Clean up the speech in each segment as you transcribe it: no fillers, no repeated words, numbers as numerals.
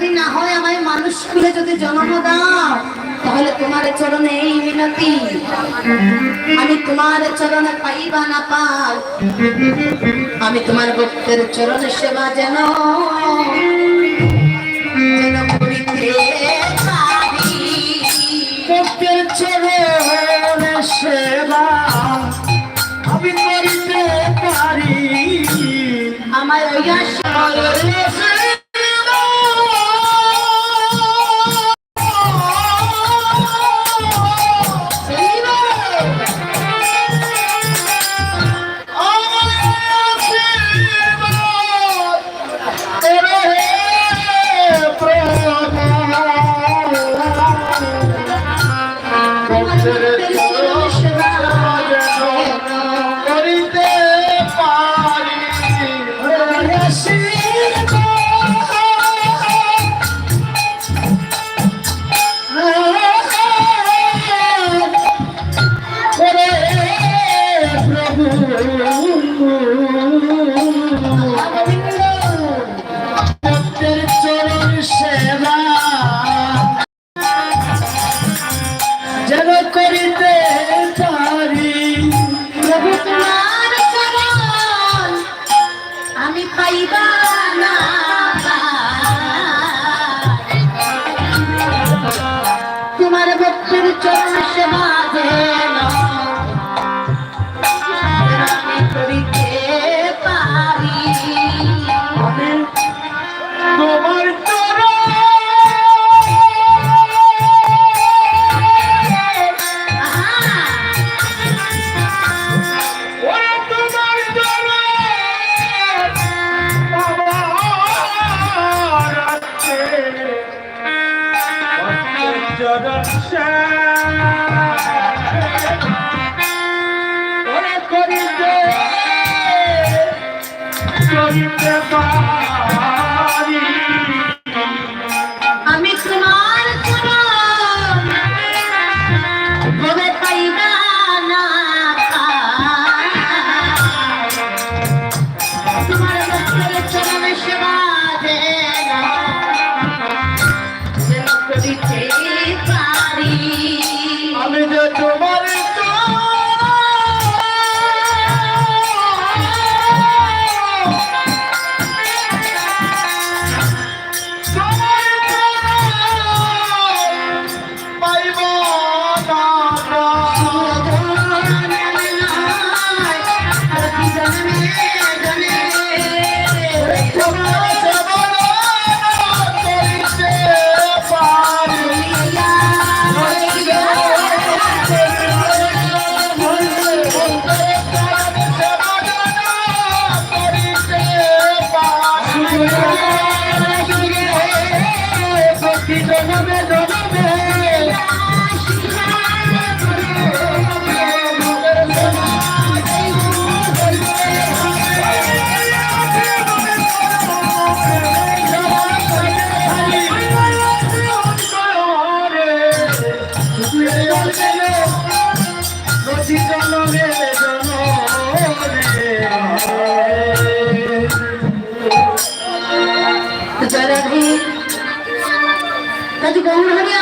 যদি না হয় আমায় মানুষ করে যদি জন্ম দাও তাহলে তোমার চরণে এই মিনতি, আমি তোমার চরণে পাইবা না পাই, আমি তোমার ভক্তের চরণে সেবা যেন করিতে পারি। ভক্তের চরণে সেবা আমি করিতে পারি, আমার ওই তোমার ভক্তের চরণ সেবা যেন আমি করিতে পারি। তোমার আমি তোমার চরণ ভবে পাইবা না পাই, তোমার ভক্তের চরণ সেবা যেন করিতে পারি। আমি যে তোমার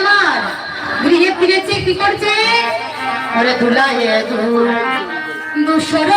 আমার গৃহে ফিরেছে, কি করছে? আরে ধুলায় দুসর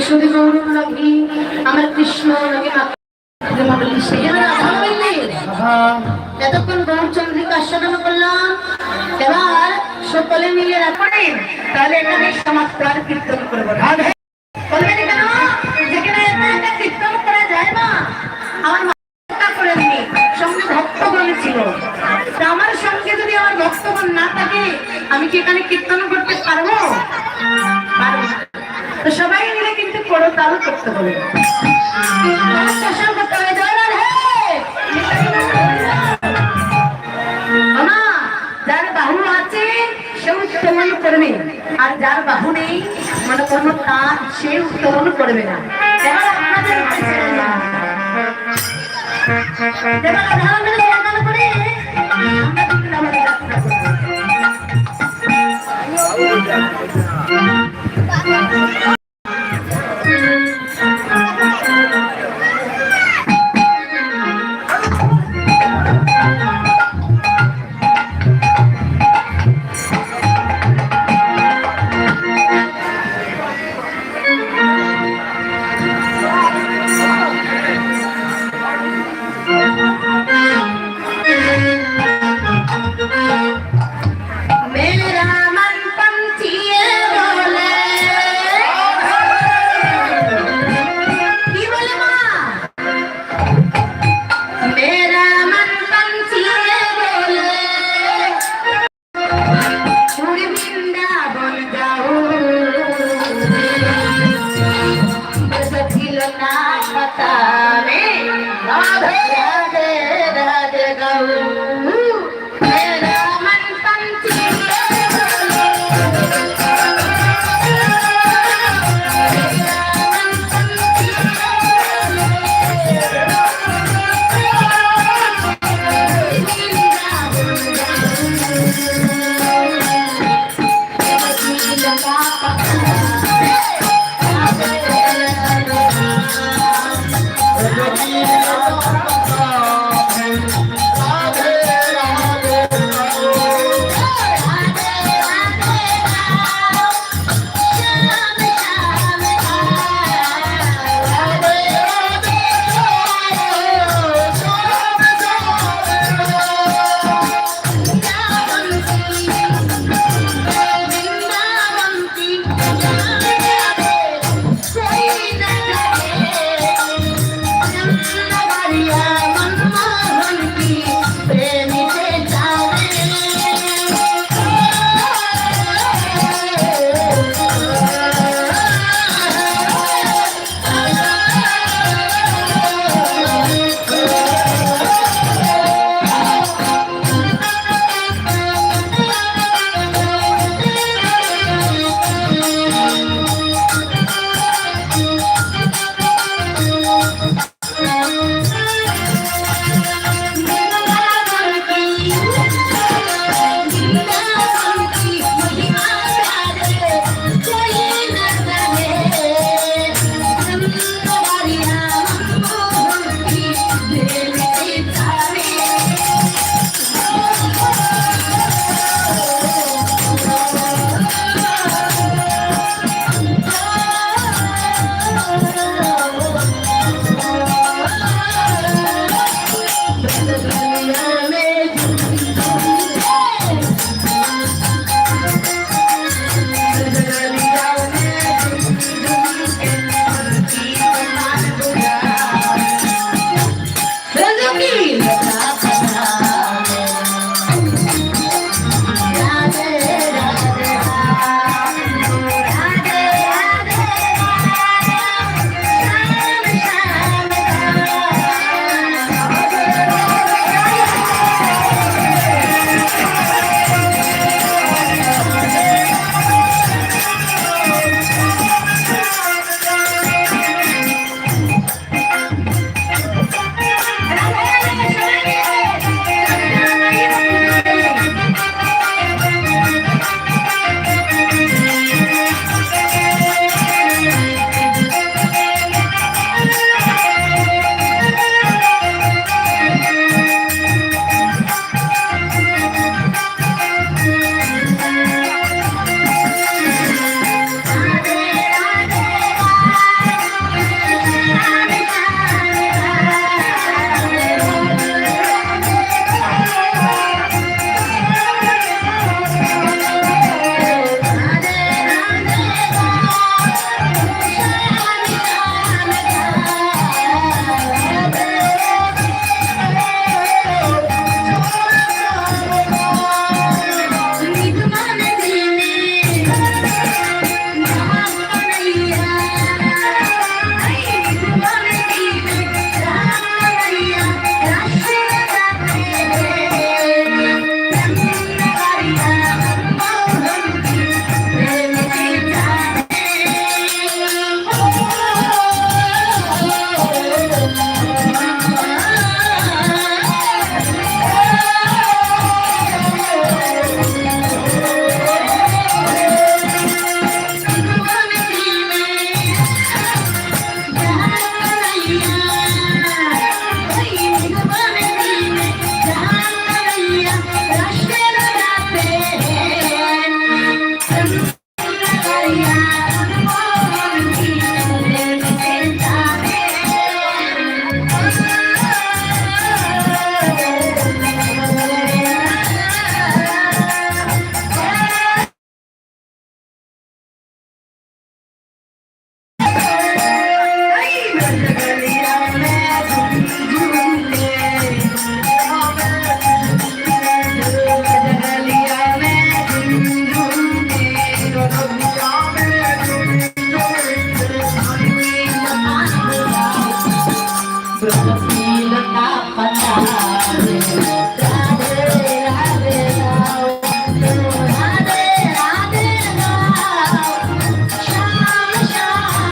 শুধু গৌরব নাকি আমার কৃষ্ণ নাকি এতক্ষণ গৌরচন্দ্রিকা আস্বাদন করলাম, এবার সকলে মিলে রাখেন, তাহলে এখানে সমাপ্ত, আর কীর্তন করবো না। বলবেন কেন? যেখানে একা কীর্তন করা যায় না, আমার মা করেননি, সঙ্গে ভক্তগণ ছিল। তা আমার সঙ্গে যদি আমার ভক্তগণ না থাকে, আমি কি এখানে কীর্তন করতে পারবো? পারবো না। তো সবাই মিলে কিন্তু করতাল করতে হবে, করতে হবে। যার বাহু আছে সে উত্তোলন করবে, আর যার বাহু নেই মানে কোনো তার সে উত্তোলন করবে না। এবার আপনাদের Thank you.